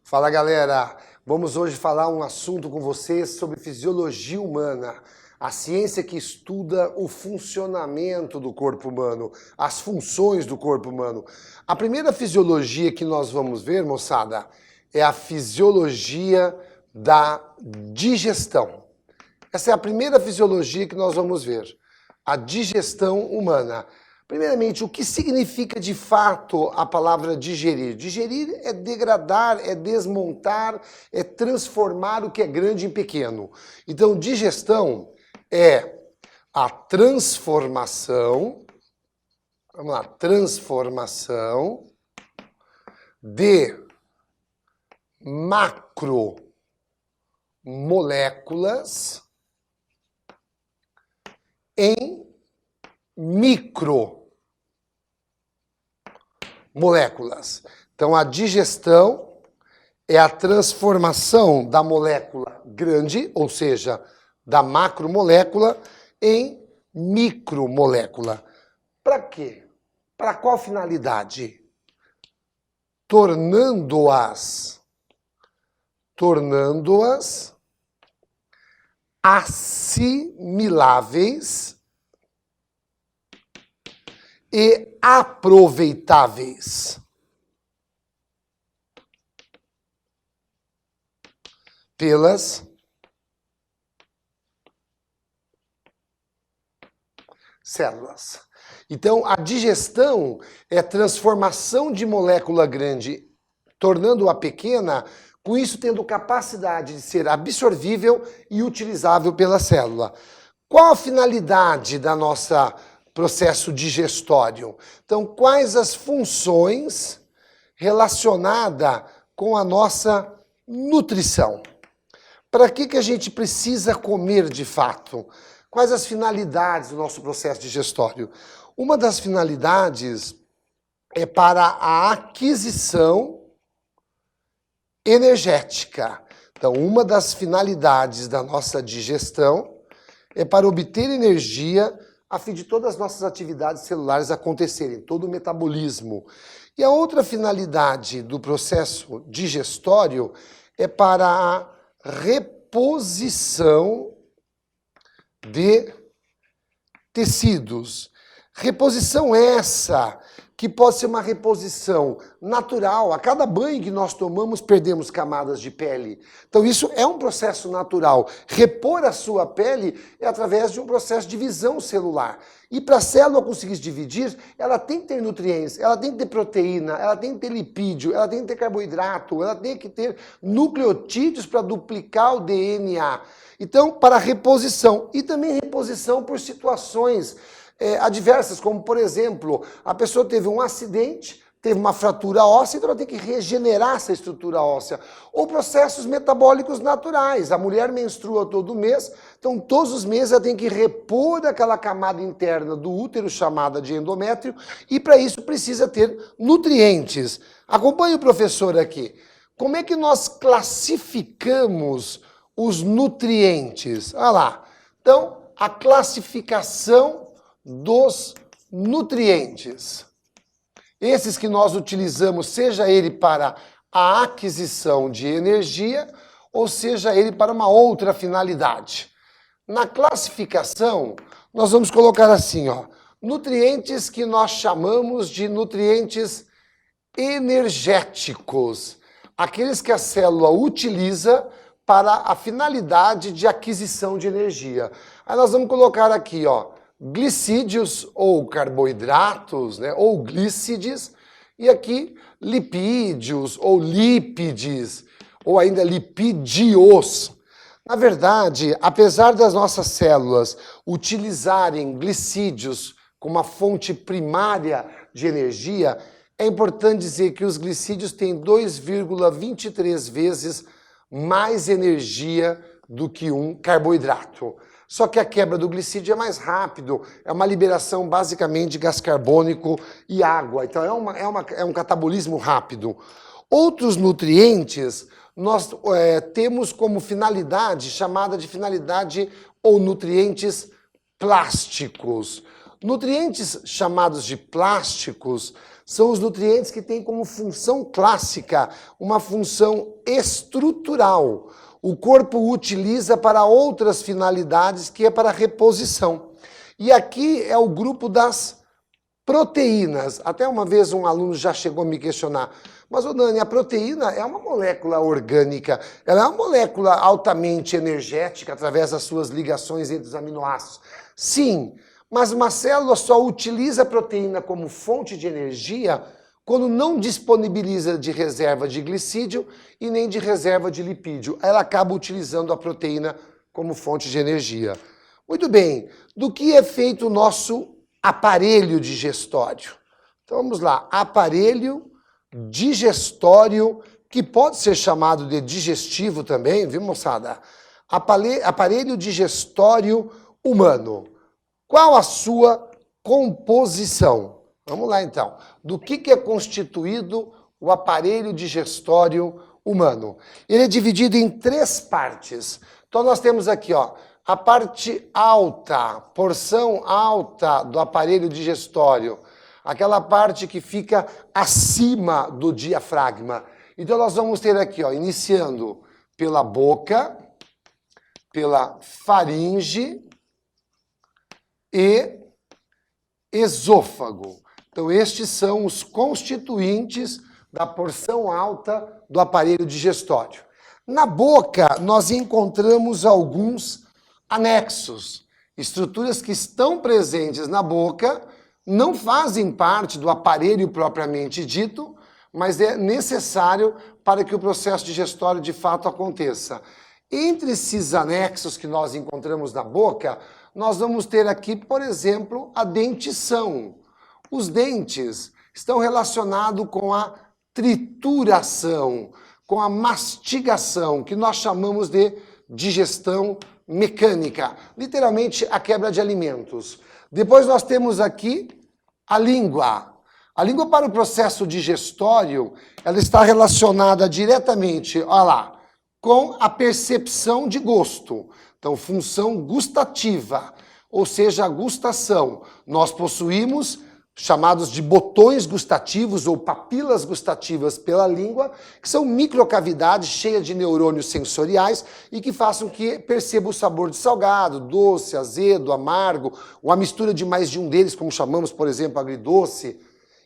Fala galera, vamos hoje falar um assunto com vocês sobre fisiologia humana, a ciência que estuda o funcionamento do corpo humano, as funções do corpo humano. A primeira fisiologia que nós vamos ver, moçada, é a fisiologia da digestão. Essa é a primeira fisiologia que nós vamos ver, a digestão humana. Primeiramente, o que significa de fato a palavra digerir? Digerir é degradar, é desmontar, é transformar o que é grande em pequeno. Então, digestão é a transformação, vamos lá, transformação de macromoléculas em micromoléculas. Então, a digestão é a transformação da molécula grande, ou seja, da macromolécula, em micromolécula. Para quê? Para qual finalidade? Tornando-as assimiláveis e aproveitáveis pelas células. Então, a digestão é a transformação de molécula grande, tornando-a pequena, com isso tendo capacidade de ser absorvível e utilizável pela célula. Qual a finalidade da nossa processo digestório? Então, quais as funções relacionadas com a nossa nutrição? Para que a gente precisa comer de fato? Quais as finalidades do nosso processo digestório? Uma das finalidades é para a aquisição energética. Então, uma das finalidades da nossa digestão é para obter energia a fim de todas as nossas atividades celulares acontecerem, todo o metabolismo. E a outra finalidade do processo digestório é para a reposição de tecidos. Reposição essa que pode ser uma reposição natural. A cada banho que nós tomamos, perdemos camadas de pele. Então isso é um processo natural. Repor a sua pele é através de um processo de divisão celular. E para a célula conseguir se dividir, ela tem que ter nutrientes, ela tem que ter proteína, ela tem que ter lipídio, ela tem que ter carboidrato, ela tem que ter nucleotídeos para duplicar o DNA. Então, para reposição. E também reposição por situações adversas, como, por exemplo, a pessoa teve um acidente, teve uma fratura óssea, então ela tem que regenerar essa estrutura óssea. Ou processos metabólicos naturais. A mulher menstrua todo mês, então todos os meses ela tem que repor aquela camada interna do útero, chamada de endométrio, e para isso precisa ter nutrientes. Acompanhe o professor aqui. Como é que nós classificamos os nutrientes? Olha lá. Então, a classificação dos nutrientes. Esses que nós utilizamos, seja ele para a aquisição de energia, ou seja ele para uma outra finalidade. Na classificação, nós vamos colocar assim, ó, nutrientes que nós chamamos de nutrientes energéticos, aqueles que a célula utiliza para a finalidade de aquisição de energia. Aí nós vamos colocar aqui, ó, glicídios ou carboidratos, né, ou glícides, e aqui lipídios ou lípides, ou ainda lipídios. Na verdade, apesar das nossas células utilizarem glicídios como uma fonte primária de energia, é importante dizer que os glicídios têm 2,23 vezes mais energia do que um carboidrato. Só que a quebra do glicídio é mais rápido, é uma liberação basicamente de gás carbônico e água. Então é um catabolismo rápido. Outros nutrientes nós temos como finalidade, chamada de finalidade ou nutrientes plásticos. Nutrientes chamados de plásticos são os nutrientes que têm como função clássica uma função estrutural. O corpo utiliza para outras finalidades, que é para reposição. E aqui é o grupo das proteínas. Até uma vez um aluno já chegou a me questionar, mas, ô Dani, a proteína é uma molécula orgânica, ela é uma molécula altamente energética através das suas ligações entre os aminoácidos. Sim, mas uma célula só utiliza a proteína como fonte de energia quando não disponibiliza de reserva de glicídio e nem de reserva de lipídio. Ela acaba utilizando a proteína como fonte de energia. Muito bem, do que é feito o nosso aparelho digestório? Então vamos lá, aparelho digestório, que pode ser chamado de digestivo também, viu, moçada? Aparelho digestório humano. Qual a sua composição? Vamos lá, então. Do que é constituído o aparelho digestório humano? Ele é dividido em 3 partes. Então, nós temos aqui, ó, a parte alta, porção alta do aparelho digestório, aquela parte que fica acima do diafragma. Então, nós vamos ter aqui, ó, iniciando pela boca, pela faringe e esôfago. Então, estes são os constituintes da porção alta do aparelho digestório. Na boca, nós encontramos alguns anexos, estruturas que estão presentes na boca, não fazem parte do aparelho propriamente dito, mas é necessário para que o processo digestório de fato aconteça. Entre esses anexos que nós encontramos na boca, nós vamos ter aqui, por exemplo, a dentição. Os dentes estão relacionados com a trituração, com a mastigação, que nós chamamos de digestão mecânica, literalmente a quebra de alimentos. Depois nós temos aqui a língua. A língua para o processo digestório, ela está relacionada diretamente, olha lá, com a percepção de gosto. Então, função gustativa, ou seja, a gustação. Nós possuímos chamados de botões gustativos ou papilas gustativas pela língua, que são microcavidades cheias de neurônios sensoriais e que façam que perceba o sabor de salgado, doce, azedo, amargo, ou a mistura de mais de um deles, como chamamos, por exemplo, agridoce.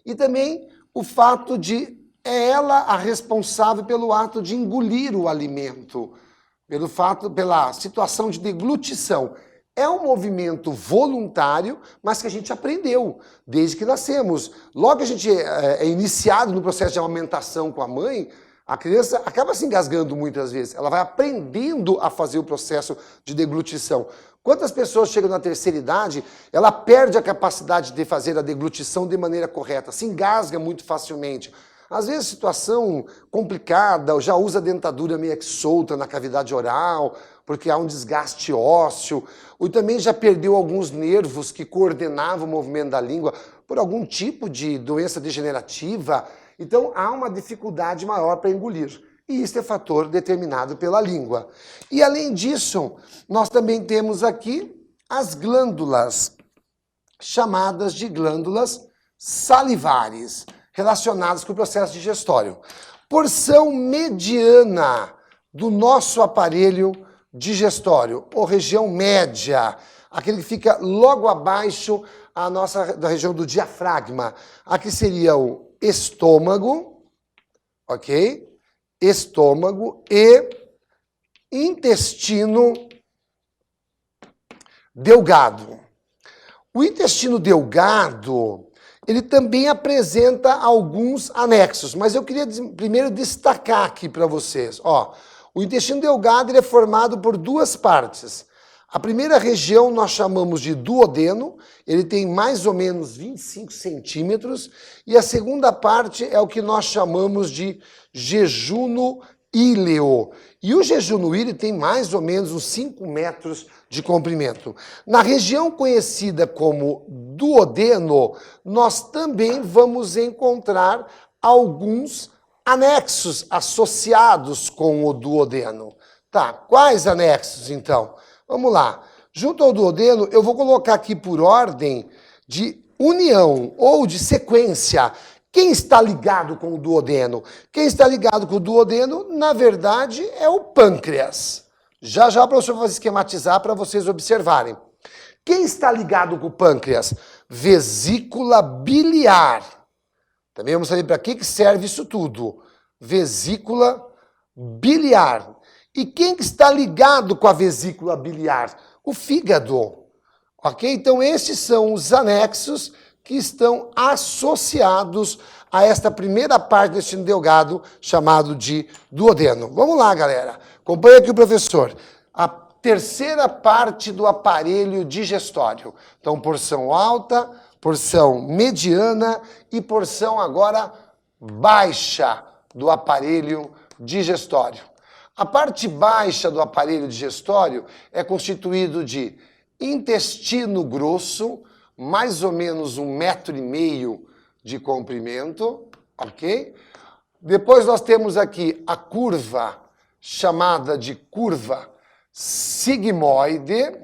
E também o fato de ela a responsável pelo ato de engolir o alimento, pela situação de deglutição. É um movimento voluntário, mas que a gente aprendeu desde que nascemos. Logo que a gente é iniciado no processo de amamentação com a mãe, a criança acaba se engasgando muitas vezes. Ela vai aprendendo a fazer o processo de deglutição. Quantas pessoas chegam na terceira idade, ela perde a capacidade de fazer a deglutição de maneira correta, se engasga muito facilmente. Às vezes, situação complicada, já usa a dentadura meio que solta na cavidade oral, porque há um desgaste ósseo, ou também já perdeu alguns nervos que coordenavam o movimento da língua por algum tipo de doença degenerativa. Então, há uma dificuldade maior para engolir. E isso é fator determinado pela língua. E, além disso, nós também temos aqui as glândulas, chamadas de glândulas salivares, relacionadas com o processo digestório. Porção mediana do nosso aparelho digestório, ou região média, aquele que fica logo abaixo da região do diafragma. Aqui seria o estômago, ok? Estômago e intestino delgado. O intestino delgado, ele também apresenta alguns anexos, mas eu queria primeiro destacar aqui para vocês. Ó, o intestino delgado ele é formado por 2 partes. A primeira região nós chamamos de duodeno, ele tem mais ou menos 25 centímetros, e a segunda parte é o que nós chamamos de jejuno íleo. E o jejuno íleo tem mais ou menos uns 5 metros de comprimento. Na região conhecida como duodeno, nós também vamos encontrar alguns Anexos associados com o duodeno. Tá, quais anexos então? Vamos lá. Junto ao duodeno, eu vou colocar aqui por ordem de união ou de sequência. Quem está ligado com o duodeno? Quem está ligado com o duodeno, na verdade, é o pâncreas. Já já o professor vai esquematizar para vocês observarem. Quem está ligado com o pâncreas? Vesícula biliar. Também vamos saber para que serve isso tudo. Vesícula biliar. E quem que está ligado com a vesícula biliar? O fígado. Ok? Então, estes são os anexos que estão associados a esta primeira parte do intestino delgado, chamado de duodeno. Vamos lá, galera. Acompanha aqui o professor. A terceira parte do aparelho digestório. Então, porção alta, porção mediana e porção agora baixa do aparelho digestório. A parte baixa do aparelho digestório é constituído de intestino grosso, mais ou menos 1,5 m de comprimento, ok? Depois nós temos aqui a curva, chamada de curva sigmoide.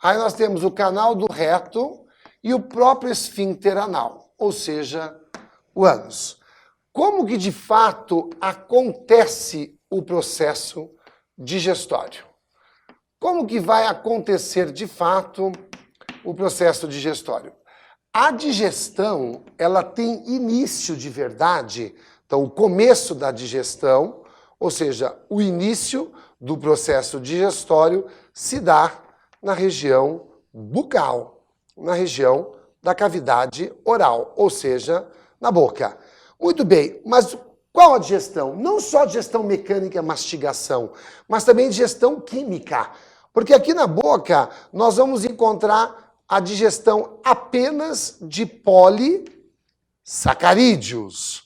Aí nós temos o canal do reto e o próprio esfíncter anal, ou seja, o ânus. Como que de fato acontece o processo digestório? Como que vai acontecer de fato o processo digestório? A digestão, ela tem início de verdade, então o começo da digestão, ou seja, o início do processo digestório se dá na região bucal, na região da cavidade oral, ou seja, na boca. Muito bem, mas qual a digestão? Não só a digestão mecânica, mastigação, mas também digestão química. Porque aqui na boca nós vamos encontrar a digestão apenas de polissacarídeos.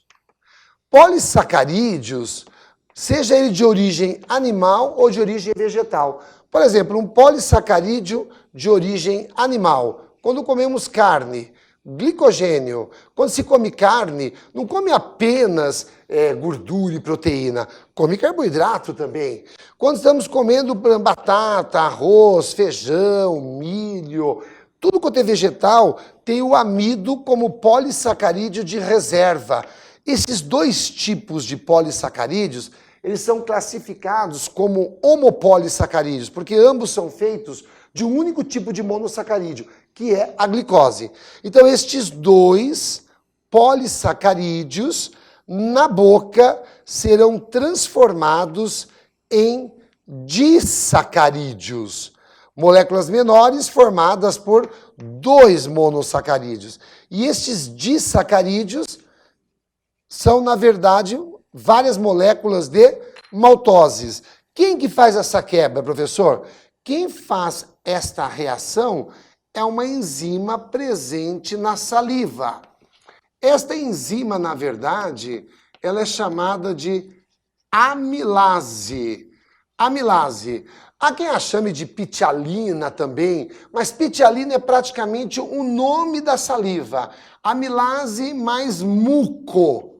Polissacarídeos, seja ele de origem animal ou de origem vegetal. Por exemplo, um polissacarídeo de origem animal. Quando comemos carne, glicogênio. Quando se come carne, não come apenas gordura e proteína, come carboidrato também. Quando estamos comendo batata, arroz, feijão, milho, tudo quanto é vegetal tem o amido como polissacarídeo de reserva. Esses dois tipos de polissacarídeos, eles são classificados como homopolissacarídeos, porque ambos são feitos de um único tipo de monossacarídeo, que é a glicose. Então, estes dois polissacarídeos, na boca, serão transformados em disacarídeos. Moléculas menores formadas por dois monossacarídeos. E estes disacarídeos são, na verdade, várias moléculas de maltoses. Quem que faz essa quebra, professor? Quem faz esta reação é uma enzima presente na saliva. Esta enzima, na verdade, ela é chamada de amilase. Amilase. Há quem a chame de pitialina também, mas pitialina é praticamente o nome da saliva. Amilase mais muco.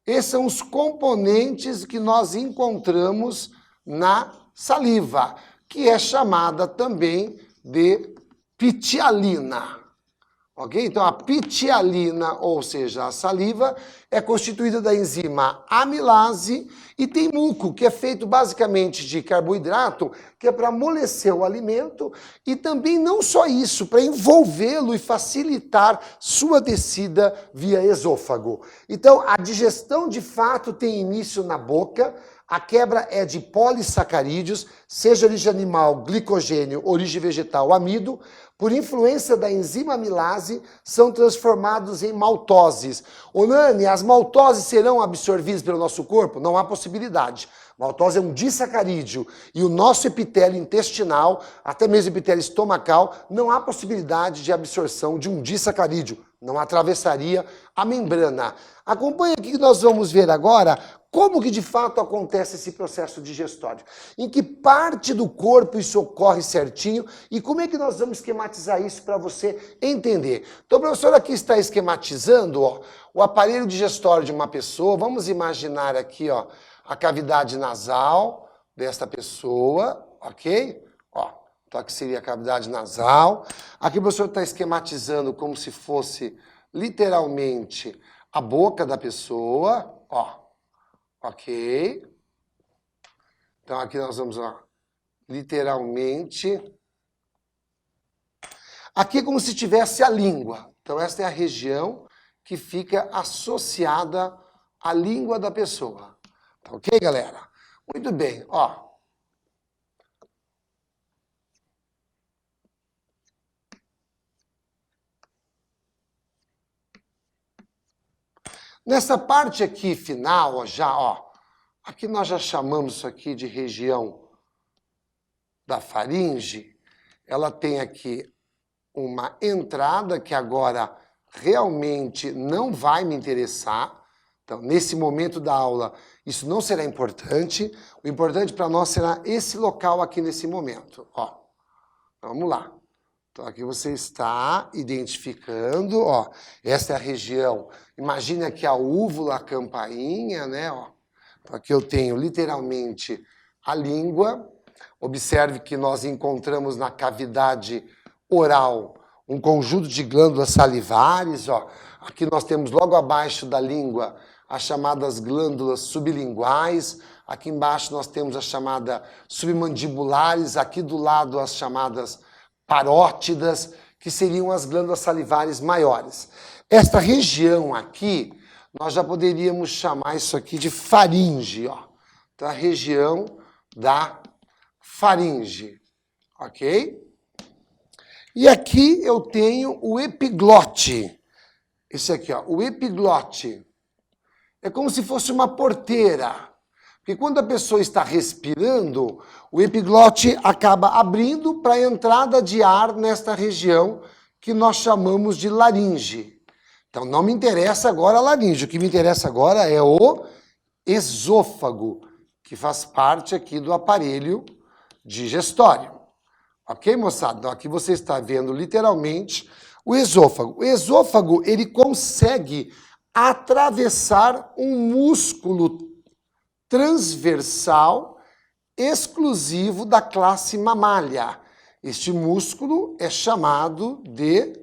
Esses são os componentes que nós encontramos na saliva, que é chamada também de pitialina. Ok? Então, a pitialina, ou seja, a saliva, é constituída da enzima amilase e tem muco, que é feito basicamente de carboidrato, que é para amolecer o alimento e também não só isso, para envolvê-lo e facilitar sua descida via esôfago. Então, a digestão de fato tem início na boca. A quebra é de polissacarídeos, seja origem animal, glicogênio, origem vegetal, amido. Por influência da enzima amilase, são transformados em maltoses. Ô Nani, as maltoses serão absorvidas pelo nosso corpo? Não há possibilidade. Maltose é um disacarídeo e o nosso epitélio intestinal, até mesmo epitélio estomacal, não há possibilidade de absorção de um disacarídeo. não atravessaria a membrana. Acompanhe aqui que nós vamos ver agora como que de fato acontece esse processo digestório. Em que parte do corpo isso ocorre certinho e como é que nós vamos esquematizar isso para você entender. Então o professor aqui está esquematizando ó, o aparelho digestório de uma pessoa. Vamos imaginar aqui ó, a cavidade nasal desta pessoa, ok? Ó, então aqui seria a cavidade nasal. Aqui o professor está esquematizando como se fosse literalmente a boca da pessoa, ó. Ok? Então aqui nós vamos, ó, literalmente. Aqui é como se tivesse a língua. Então esta é a região que fica associada à língua da pessoa. Tá ok, galera? Muito bem, ó. Nessa parte aqui final, ó, já, ó, aqui nós já chamamos isso aqui de região da faringe. Ela tem aqui uma entrada que agora realmente não vai me interessar. Então, nesse momento da aula, isso não será importante. O importante para nós será esse local aqui nesse momento. Ó, vamos lá. Então, aqui você está identificando, ó, essa é a região. Imagine aqui a úvula, a campainha, né? Ó. Então, aqui eu tenho literalmente a língua. Observe que nós encontramos na cavidade oral um conjunto de glândulas salivares. Ó. Aqui nós temos logo abaixo da língua as chamadas glândulas sublinguais. Aqui embaixo nós temos as chamadas submandibulares. Aqui do lado as chamadas parótidas, que seriam as glândulas salivares maiores. Esta região aqui, nós já poderíamos chamar isso aqui de faringe, ó. Então, a região da faringe, ok? E aqui eu tenho o epiglote. Esse aqui, ó, o epiglote. É como se fosse uma porteira. Porque quando a pessoa está respirando, o epiglote acaba abrindo para a entrada de ar nesta região que nós chamamos de laringe. Então não me interessa agora a laringe, o que me interessa agora é o esôfago, que faz parte aqui do aparelho digestório. Ok, moçada? Então aqui você está vendo literalmente o esôfago. O esôfago, ele consegue atravessar um músculo transversal exclusivo da classe mamália. Este músculo é chamado de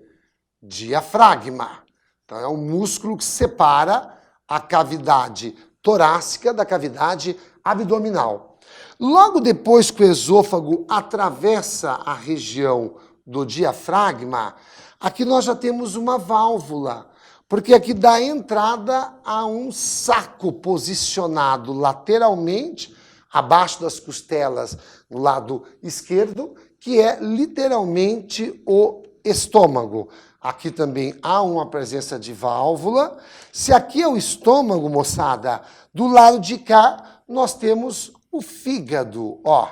diafragma. Então, é um músculo que separa a cavidade torácica da cavidade abdominal. Logo depois que o esôfago atravessa a região do diafragma, aqui nós já temos uma válvula, porque aqui dá entrada a um saco posicionado lateralmente, abaixo das costelas, no lado esquerdo, que é literalmente o estômago. Aqui também há uma presença de válvula. Se aqui é o estômago, moçada, do lado de cá nós temos o fígado. Ó,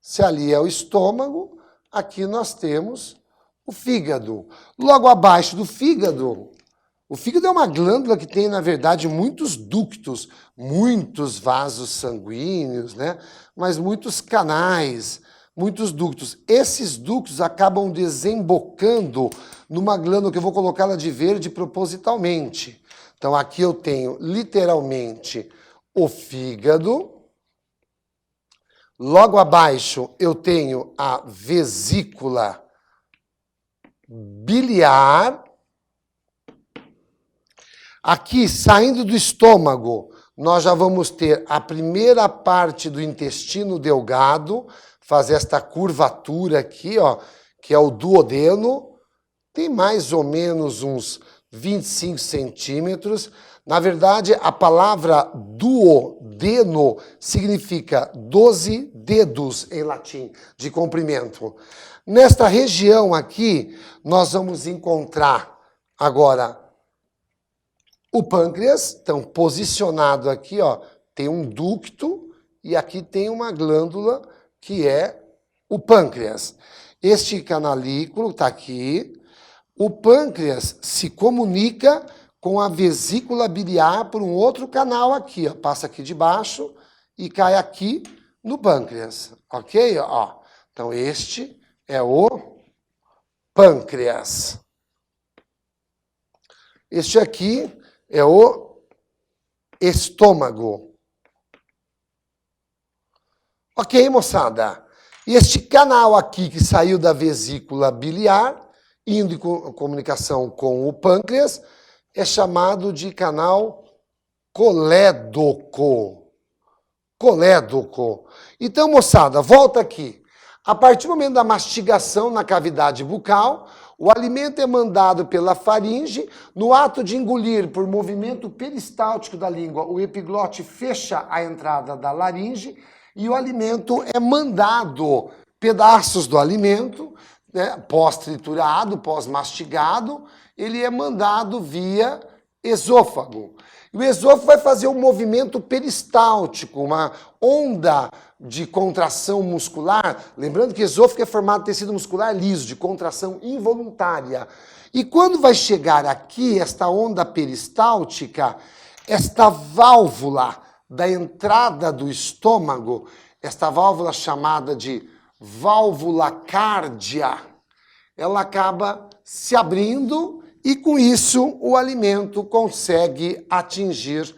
se ali é o estômago, aqui nós temos o fígado. Logo abaixo do fígado, o fígado é uma glândula que tem, na verdade, muitos ductos, muitos vasos sanguíneos, né? Mas muitos canais, muitos ductos. Esses ductos acabam desembocando numa glândula que eu vou colocá-la de verde propositalmente. Então, aqui eu tenho, literalmente, o fígado. Logo abaixo, eu tenho a vesícula biliar. Aqui, saindo do estômago, nós já vamos ter a primeira parte do intestino delgado, fazer esta curvatura aqui, ó, que é o duodeno, tem mais ou menos uns 25 centímetros. Na verdade, a palavra duodeno significa 12 dedos em latim, de comprimento. Nesta região aqui, nós vamos encontrar agora o pâncreas, então posicionado aqui, ó, tem um ducto e aqui tem uma glândula que é o pâncreas. Este canalículo está aqui. o pâncreas se comunica com a vesícula biliar por um outro canal aqui, ó. Passa aqui de baixo e cai aqui no pâncreas, ok? Ó. Então, este é o pâncreas. Este aqui é o estômago. Ok, moçada? E este canal aqui que saiu da vesícula biliar, indo em comunicação com o pâncreas, é chamado de canal colédoco. Colédoco. Então, moçada, volta aqui. A partir do momento da mastigação na cavidade bucal, o alimento é mandado pela faringe. No ato de engolir, por movimento peristáltico da língua, o epiglote fecha a entrada da laringe e o alimento é mandado, pedaços do alimento, né, pós-triturado, pós-mastigado, ele é mandado via esôfago. E o esôfago vai fazer um movimento peristáltico, uma onda de contração muscular. Lembrando que esôfago é formado de tecido muscular liso, de contração involuntária. E quando vai chegar aqui, esta onda peristáltica, esta válvula da entrada do estômago, esta válvula chamada de válvula cárdia, ela acaba se abrindo e com isso o alimento consegue atingir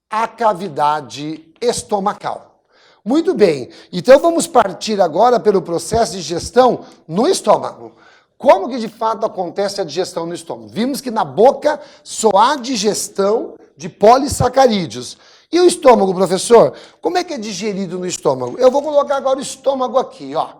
a cavidade estomacal. Muito bem, então vamos partir agora pelo processo de digestão no estômago. Como que de fato acontece a digestão no estômago? Vimos que na boca só há digestão de polissacarídeos. E o estômago, professor? Como é que é digerido no estômago? Eu vou colocar agora o estômago aqui, ó.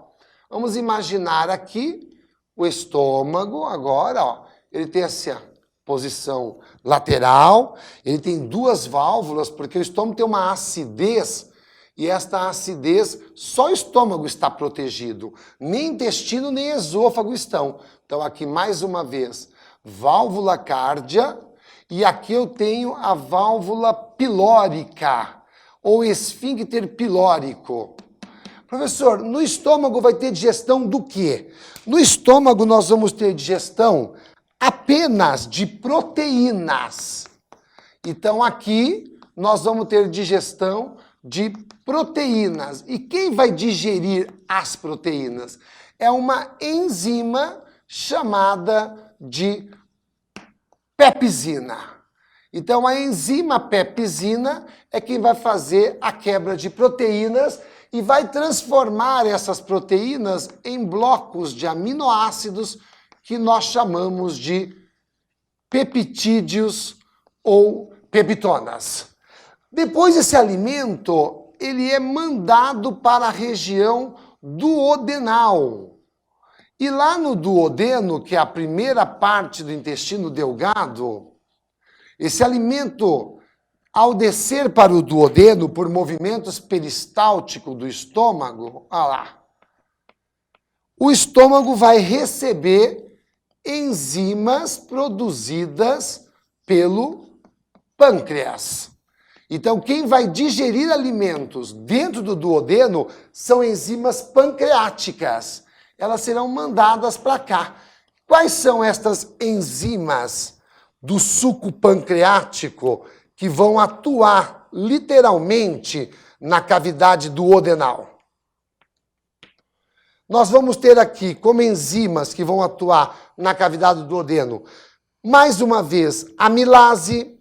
Vamos imaginar aqui o estômago agora, ó. Ele tem essa posição lateral, ele tem duas válvulas, porque o estômago tem uma acidez, e esta acidez, só o estômago está protegido. Nem intestino, nem esôfago estão. Então aqui, mais uma vez, válvula cárdia, e aqui eu tenho a válvula pilórica, ou esfíncter pilórico. Professor, no estômago vai ter digestão do quê? No estômago nós vamos ter digestão apenas de proteínas. Então aqui nós vamos ter digestão de proteínas. E quem vai digerir as proteínas? É uma enzima chamada de pepsina. Então a enzima pepsina é quem vai fazer a quebra de proteínas e vai transformar essas proteínas em blocos de aminoácidos que nós chamamos de peptídeos ou peptonas. Depois esse alimento, ele é mandado para a região duodenal. E lá no duodeno, que é a primeira parte do intestino delgado, esse alimento, ao descer para o duodeno por movimentos peristálticos do estômago, olha lá, o estômago vai receber enzimas produzidas pelo pâncreas. Então, quem vai digerir alimentos dentro do duodeno são enzimas pancreáticas. Elas serão mandadas para cá. Quais são estas enzimas do suco pancreático que vão atuar literalmente na cavidade duodenal? Nós vamos ter aqui como enzimas que vão atuar na cavidade do duodeno, mais uma vez, amilase,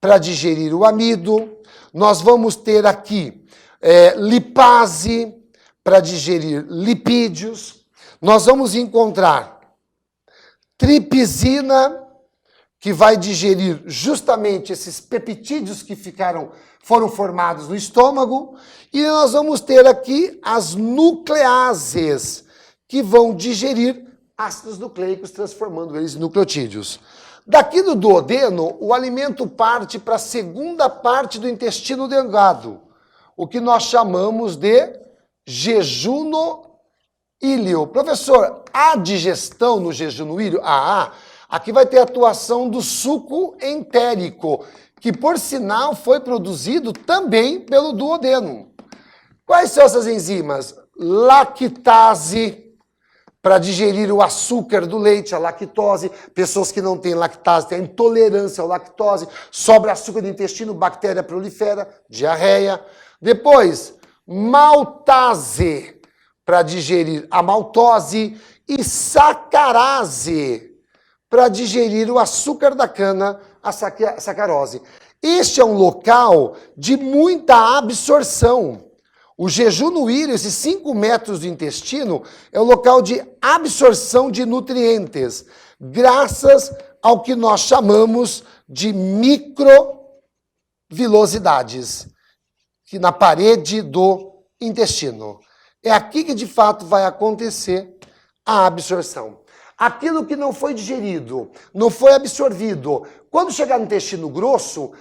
para digerir o amido. Nós vamos ter aqui lipase, para digerir lipídios. Nós vamos encontrar tripsina, que vai digerir justamente esses peptídeos que foram formados no estômago. E nós vamos ter aqui as nucleases, que vão digerir ácidos nucleicos, transformando eles em nucleotídeos. Daqui do duodeno, o alimento parte para a segunda parte do intestino delgado, o que nós chamamos de jejuno íleo. Professor, há digestão no jejuno íleo? Aqui vai ter a atuação do suco entérico, que por sinal foi produzido também pelo duodeno. Quais são essas enzimas? Lactase, para digerir o açúcar do leite, a lactose. Pessoas que não têm lactase têm intolerância à lactose, sobra açúcar no intestino, bactéria prolifera, diarreia. Depois, maltase, para digerir a maltose, e sacarase, para digerir o açúcar da cana, a sacarose. Este é um local de muita absorção. O jejum no íleo, esses 5 metros do intestino, é o local de absorção de nutrientes, graças ao que nós chamamos de microvilosidades, que na parede do intestino. É aqui que de fato vai acontecer a absorção. Aquilo que não foi digerido, não foi absorvido, quando chegar no intestino grosso,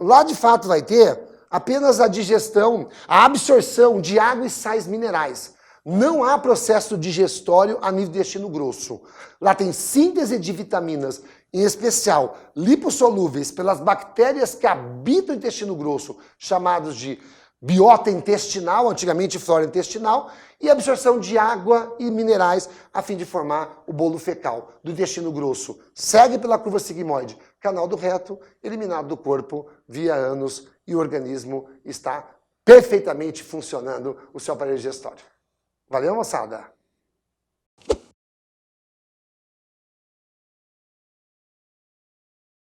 lá de fato vai ter apenas a digestão, a absorção de água e sais minerais. Não há processo digestório a nível do intestino grosso. Lá tem síntese de vitaminas, em especial lipossolúveis pelas bactérias que habitam o intestino grosso, chamados de biota intestinal, antigamente flora intestinal, e absorção de água e minerais a fim de formar o bolo fecal do intestino grosso. Segue pela curva sigmoide, canal do reto, eliminado do corpo via ânus, e o organismo está perfeitamente funcionando o seu aparelho digestório. Valeu, moçada?